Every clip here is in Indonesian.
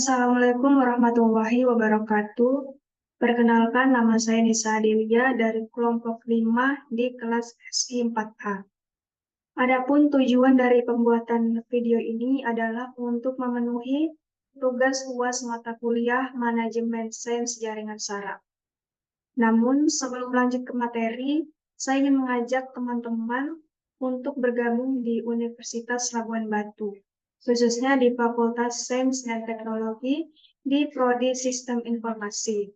Assalamualaikum warahmatullahi wabarakatuh. Perkenalkan, nama saya Nisa Delia dari kelompok 5 di kelas SI 4A. Adapun tujuan dari pembuatan video ini adalah untuk memenuhi tugas UAS mata kuliah Manajemen Sains Jaringan Saraf. Namun, sebelum lanjut ke materi, saya ingin mengajak teman-teman untuk bergabung di Universitas Labuan Batu, khususnya di Fakultas Sains dan Teknologi di Prodi Sistem Informasi.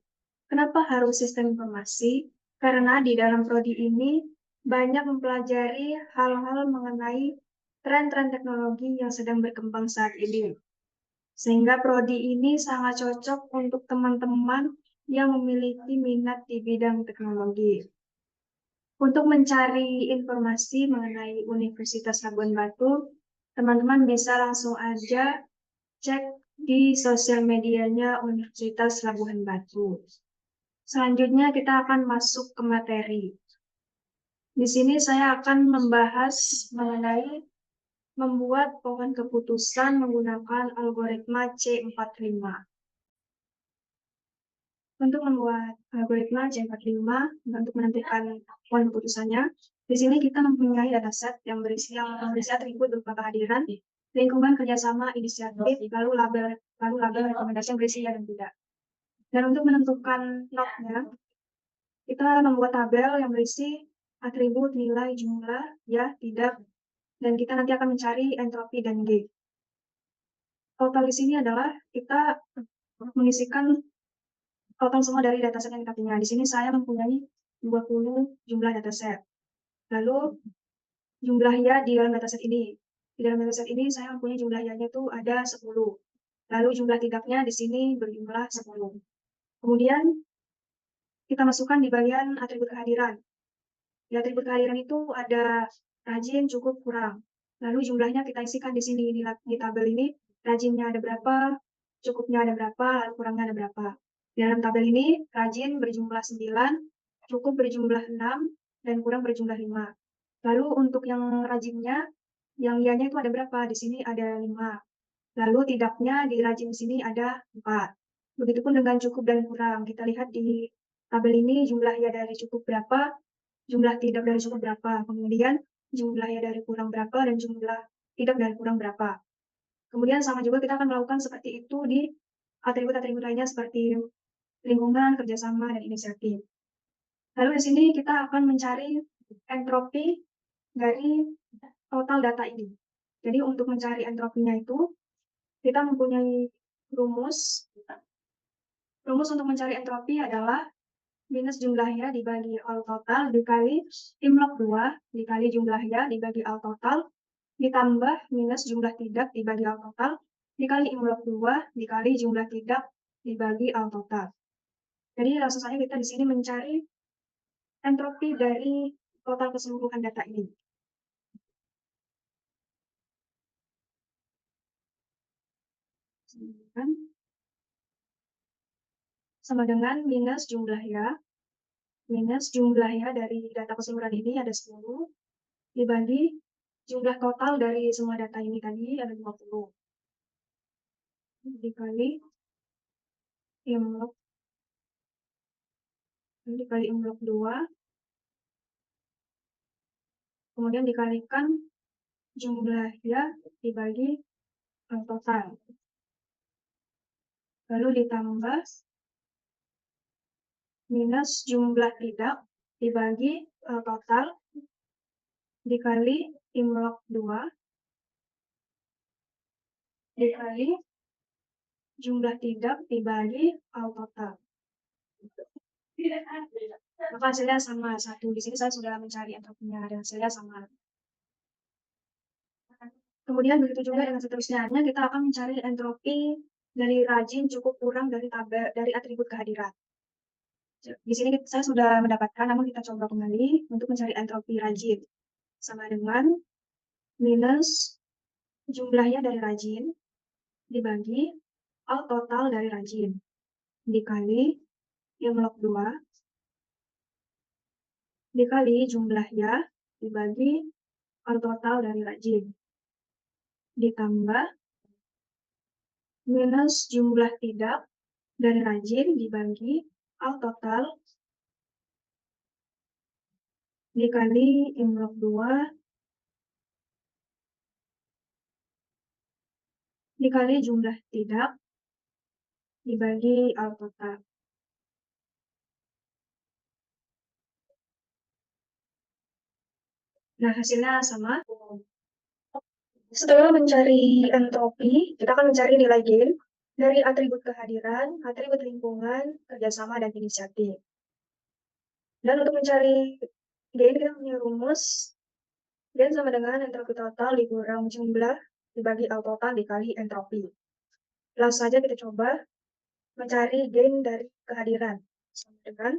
Kenapa harus sistem informasi? Karena di dalam prodi ini banyak mempelajari hal-hal mengenai tren-tren teknologi yang sedang berkembang saat ini. Sehingga prodi ini sangat cocok untuk teman-teman yang memiliki minat di bidang teknologi. Untuk mencari informasi mengenai Universitas Labuan Batu, teman-teman bisa langsung aja cek di sosial medianya Universitas Labuan Batu. Selanjutnya kita akan masuk ke materi. Di sini saya akan membahas mengenai membuat pohon keputusan menggunakan algoritma C45. Untuk membuat algoritma C45 untuk menentukan pohon keputusannya, di sini kita mempunyai dataset yang berisi atribut berupa kehadiran, lingkungan kerjasama, inisiatif, lalu label rekomendasi yang berisi ya dan tidak. Dan untuk menentukan notnya, kita membuat tabel yang berisi atribut, nilai, jumlah, ya, tidak, dan kita nanti akan mencari entropi dan G. Total di sini adalah kita mengisikan total semua dari dataset yang kita punya. Di sini saya mempunyai 20 jumlah dataset. Lalu jumlah ya di dalam dataset ini. Di dalam dataset ini saya mempunyai jumlah ya-nya itu ada 10. Lalu jumlah tidaknya di sini berjumlah 10. Kemudian kita masukkan di bagian atribut kehadiran. Di atribut kehadiran itu ada rajin, cukup, kurang. Lalu jumlahnya kita isikan di sini di tabel ini. Rajinnya ada berapa, cukupnya ada berapa, lalu kurangnya ada berapa. Di dalam tabel ini rajin berjumlah 9, cukup berjumlah 6, dan kurang berjumlah 5. Lalu untuk yang rajinnya, yang ianya itu ada berapa? Di sini ada 5. Lalu tidaknya di rajin di sini ada 4. Begitupun dengan cukup dan kurang. Kita lihat di tabel ini jumlah ya dari cukup berapa, jumlah tidak dari cukup berapa. Kemudian jumlah ya dari kurang berapa, dan jumlah tidak dari kurang berapa. Kemudian sama juga kita akan melakukan seperti itu di atribut-atribut lainnya seperti lingkungan, kerjasama, dan inisiatif. Lalu di sini kita akan mencari entropi dari total data ini. Jadi untuk mencari entropinya itu, kita mempunyai rumus. Rumus untuk mencari entropi adalah minus jumlah ya dibagi all total dikali imlog 2 dikali jumlah ya dibagi all total ditambah minus jumlah tidak dibagi all total dikali imlog 2 dikali jumlah tidak dibagi all total. Jadi langsung saja kita di sini mencari entropi dari total keseluruhan data ini. Sama dengan minus jumlah ya dari data keseluruhan ini ada 10 dibagi jumlah total dari semua data ini tadi ada 20 dikali imlog 2 kemudian dikalikan jumlah ya dibagi total, lalu ditambah minus jumlah tidak dibagi total dikali imlog 2 dikali jumlah tidak dibagi total. Maka hasilnya sama 1. Di sini saya sudah mencari entropinya dan hasilnya sama. Kemudian begitu juga dengan seterusnya, kita akan mencari entropi dari rajin, cukup, kurang dari tabel dari atribut kehadiran. Di sini saya sudah mendapatkan, namun kita coba kembali untuk mencari entropi rajin. Sama dengan minus jumlahnya dari rajin dibagi all total dari rajin dikali imlog 2 dikali jumlahnya dibagi all total dari rajin ditambah minus jumlah tidak dari rajin dibagi Al total dikali M log 2 dikali jumlah tidak dibagi Al total. Nah, hasilnya sama. Setelah mencari entropi, kita akan mencari nilai gain dari atribut kehadiran, atribut lingkungan, kerjasama, dan inisiatif. Dan untuk mencari gain, kita punya rumus gain sama dengan entropi total dikurang jumlah dibagi L total dikali entropi. Langsung saja kita coba mencari gain dari kehadiran. Sama dengan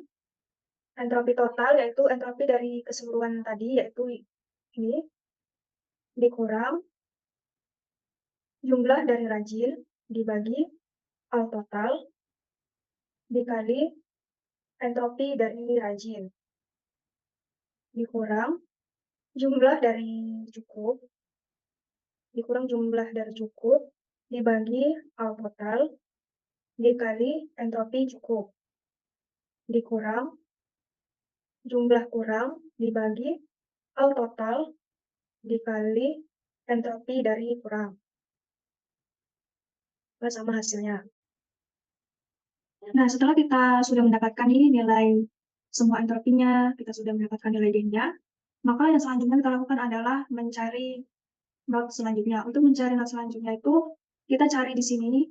entropi total, yaitu entropi dari keseluruhan tadi, yaitu ini, dikurang jumlah dari rajin dibagi L total dikali entropi dari rajin dikurang jumlah dari cukup dibagi Al total dikali entropi cukup dikurang jumlah kurang dibagi Al total dikali entropi dari kurang. Sama hasilnya. Nah, setelah kita sudah mendapatkan ini nilai semua entropinya, kita sudah mendapatkan nilai gainnya, maka yang selanjutnya kita lakukan adalah mencari not selanjutnya. Untuk mencari not selanjutnya itu kita cari di sini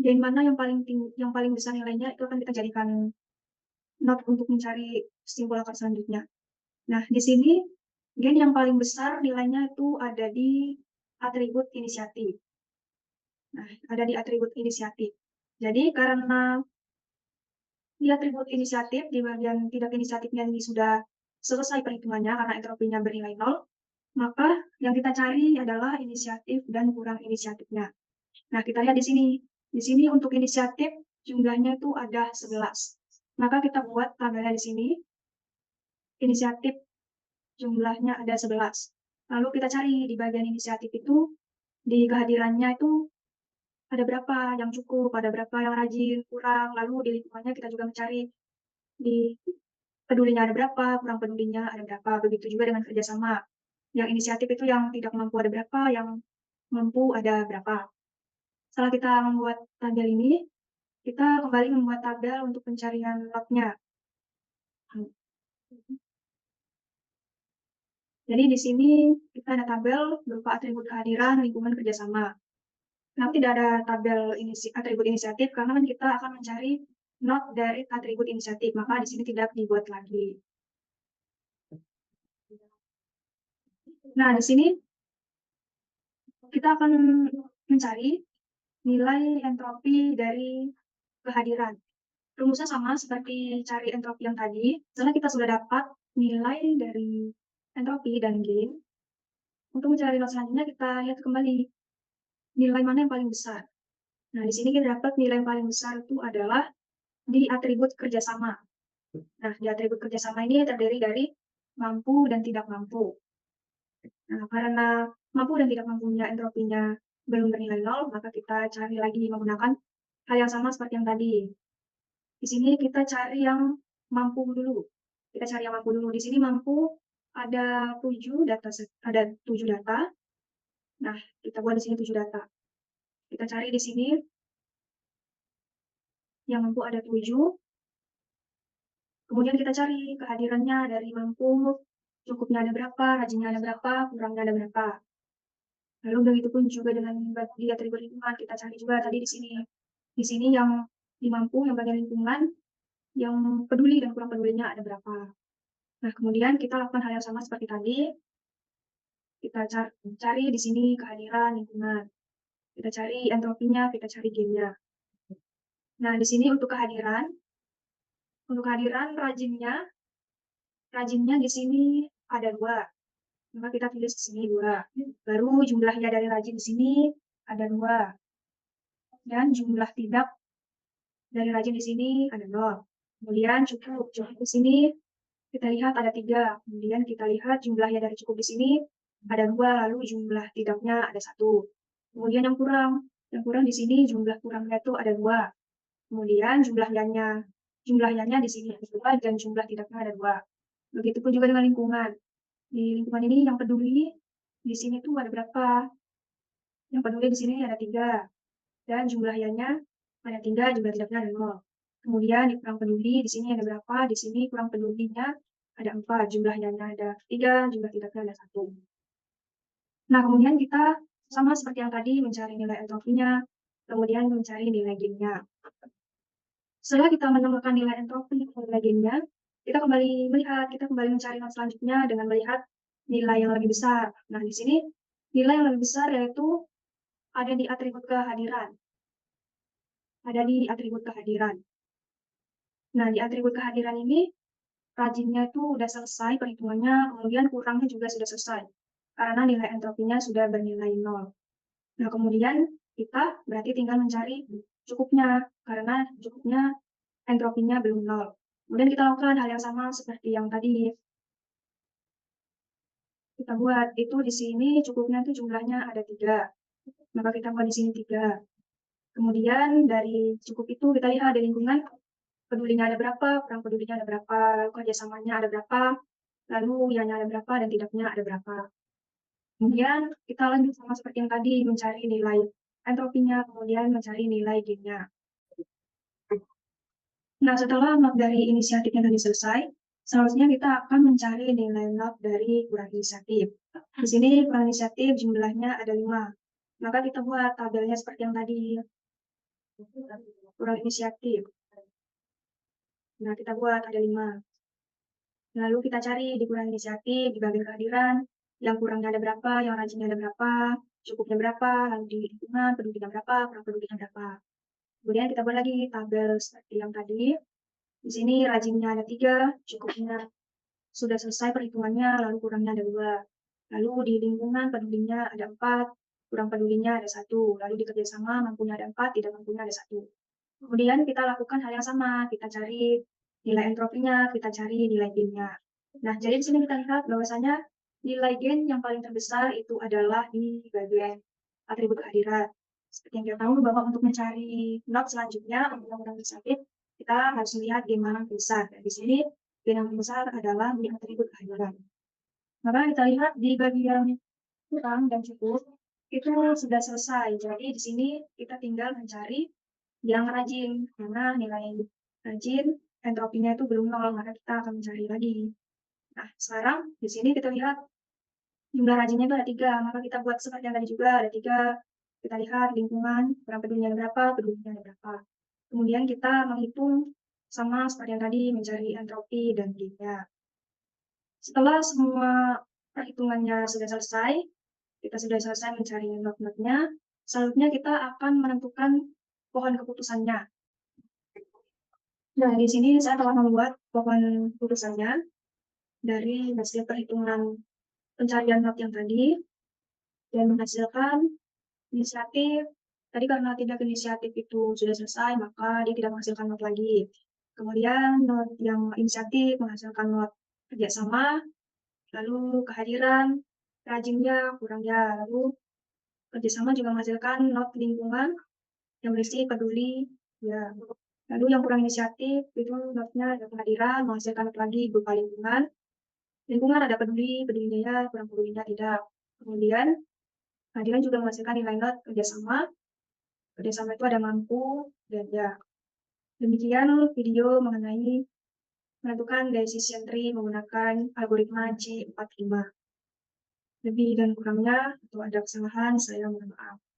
gain mana yang paling besar nilainya, itu akan kita jadikan not untuk mencari simbol akar selanjutnya. Nah, di sini gain yang paling besar nilainya itu ada di atribut inisiatif. Nah, ada di atribut inisiatif. Jadi karena di atribut inisiatif di bagian tidak inisiatifnya ini sudah selesai perhitungannya karena entropinya bernilai 0, maka yang kita cari adalah inisiatif dan kurang inisiatifnya. Nah, kita lihat di sini. Di sini untuk inisiatif jumlahnya itu ada 11. Maka kita buat tabelnya di sini. Inisiatif jumlahnya ada 11. Lalu kita cari di bagian inisiatif itu, di kehadirannya itu ada berapa yang cukup, ada berapa yang rajin, kurang. Lalu di lingkungannya kita juga mencari di pedulinya ada berapa, kurang pedulinya ada berapa. Begitu juga dengan kerjasama. Yang inisiatif itu yang tidak mampu ada berapa, yang mampu ada berapa. Setelah kita membuat tabel ini, kita kembali membuat tabel untuk pencarian lotnya. Jadi di sini kita ada tabel berupa atribut kehadiran, lingkungan, kerjasama. Nanti tidak ada tabel atribut inisiatif karena kan kita akan mencari not dari atribut inisiatif, maka di sini tidak dibuat lagi. Nah, di sini kita akan mencari nilai entropi dari kehadiran. Rumusnya sama seperti cari entropi yang tadi. Setelah kita sudah dapat nilai dari entropi dan gain, untuk mencari not selanjutnya kita lihat kembali nilai mana yang paling besar. Nah, di sini kita dapat nilai yang paling besar itu adalah di atribut kerjasama. Nah, di atribut kerjasama ini terdiri dari mampu dan tidak mampu. Nah, karena mampu dan tidak mampunya entropinya belum bernilai 0, maka kita cari lagi menggunakan hal yang sama seperti yang tadi. Di sini kita cari yang mampu dulu. Kita cari yang mampu dulu. Di sini mampu ada 7 data, ada 7 data. Nah, kita buat di sini 7 data. Kita cari di sini yang mampu ada 7. Kemudian kita cari kehadirannya dari mampu, cukupnya ada berapa, rajinnya ada berapa, kurangnya ada berapa. Lalu begitu pun juga dengan di atribut lingkungan, kita cari juga tadi di sini. Di sini yang dimampu, yang bagian lingkungan, yang peduli dan kurang pedulinya ada berapa. Nah, kemudian kita lakukan hal yang sama seperti tadi. Kita cari di sini kehadiran lingkungan. Kita cari entropinya, kita cari gainnya. Nah, di sini untuk kehadiran rajinnya di sini ada 2. Maka kita tulis di sini 2. Baru jumlahnya dari rajin di sini ada 2. Dan jumlah tidak dari rajin di sini ada 0. Kemudian cukup di sini kita lihat ada 3. Kemudian kita lihat jumlahnya dari cukup di sini ada 2. Lalu jumlah tidaknya ada 1. Kemudian yang kurang Yang kurang di sini jumlah kurangnya itu ada 2. Kemudian jumlah yang-nya. Jumlah yang-nya di sini ada 2 dan jumlah tidaknya ada 2. Begitupun juga dengan lingkungan. Di lingkungan ini yang peduli di sini tuh ada berapa? Yang peduli di sini ada 3 dan jumlah yang-nya ada 3, jumlah tidaknya ada 0. Kemudian di kurang peduli di sini ada berapa? Di sini kurang pedulinya ada 4, jumlah yang-nya ada 3, jumlah tidaknya ada 1. Nah, kemudian kita sama seperti yang tadi mencari nilai entropinya, kemudian mencari nilai gain-nya. Setelah kita menemukan nilai entropi dan nilai gain-nya, kita kembali mencari not selanjutnya dengan melihat nilai yang lebih besar. Nah, di sini nilai yang lebih besar yaitu ada di atribut kehadiran. Nah, di atribut kehadiran ini rajinnya itu udah selesai perhitungannya, kemudian kurangnya juga sudah selesai. Karena nilai entropinya sudah bernilai 0. Nah, kemudian kita berarti tinggal mencari cukupnya, karena cukupnya entropinya belum 0. Kemudian kita lakukan hal yang sama seperti yang tadi. Kita buat, itu di sini cukupnya itu jumlahnya ada 3. Maka kita buat di sini 3. Kemudian dari cukup itu kita lihat di lingkungan pedulinya ada berapa, kurang pedulinya ada berapa, lalu kerjasamanya ada berapa, lalu yang-nya ada berapa, dan tidaknya ada berapa. Kemudian kita lanjut sama seperti yang tadi, mencari nilai entropinya, kemudian mencari nilai gain-nya. Nah, setelah not dari inisiatifnya tadi selesai, selanjutnya kita akan mencari nilai not dari kurang inisiatif. Di sini kurang inisiatif jumlahnya ada 5. Maka kita buat tabelnya seperti yang tadi. Kurang inisiatif. Nah, kita buat ada 5. Lalu kita cari di kurang inisiatif, di bagian kehadiran, yang kurangnya ada berapa, yang rajinnya ada berapa, cukupnya berapa, lalu di lingkungan, pedulinya berapa, kurang pedulinya berapa. Kemudian kita buat lagi tabel seperti yang tadi. Di sini rajinnya ada 3, cukupnya sudah selesai perhitungannya, lalu kurangnya ada 2. Lalu di lingkungan pedulinya ada 4, kurang pedulinya ada 1. Lalu di kerjasama mampunya ada 4, tidak mampunya ada 1. Kemudian kita lakukan hal yang sama, kita cari nilai entropinya, kita cari nilai gain-nya. Nah, jadi di sini kita lihat bahwasanya nilai gain yang paling terbesar itu adalah di bagian atribut kehadiran. Seperti yang kita tahu bahwa untuk mencari not selanjutnya untuk menggunakan inisiatif, kita harus melihat gain mana yang besar. Dan di sini gain yang besar adalah di atribut kehadiran. Maka kita lihat di bagian kurang dan cukup itu sudah selesai. Jadi di sini kita tinggal mencari yang rajin, karena nilai rajin entropinya itu belum 0, maka kita akan mencari lagi. Nah, sekarang di sini kita lihat jumlah rajinnya itu ada 3, maka kita buat seperti yang tadi juga ada 3. Kita lihat lingkungan, kurang pedulinya ada berapa, pedulinya ada berapa. Kemudian kita menghitung sama seperti yang tadi, mencari entropi dan gain-nya. Setelah semua perhitungannya sudah selesai, kita sudah selesai mencari not-notnya, selanjutnya kita akan menentukan pohon keputusannya. Nah, di sini saya telah membuat pohon keputusannya dari hasil perhitungan pencarian not yang tadi dan menghasilkan inisiatif. Tadi karena tidak inisiatif itu sudah selesai, maka dia tidak menghasilkan not lagi. Kemudian not yang inisiatif menghasilkan not kerjasama, lalu kehadiran, rajinnya, kurangnya, lalu kerjasama juga menghasilkan not lingkungan yang berisi peduli, ya. Lalu yang kurang inisiatif itu notnya ada kehadiran, menghasilkan not lagi berupa lingkungan. Lingkungan ada peduli, pedulinya ya, kurang pedulinya tidak. Kemudian kehadiran juga menghasilkan nilai not kerjasama. Kerjasama itu ada mampu dan ya. Demikian video mengenai menentukan decision tree menggunakan algoritma C45. Lebih dan kurangnya, atau ada kesalahan, saya mohon maaf.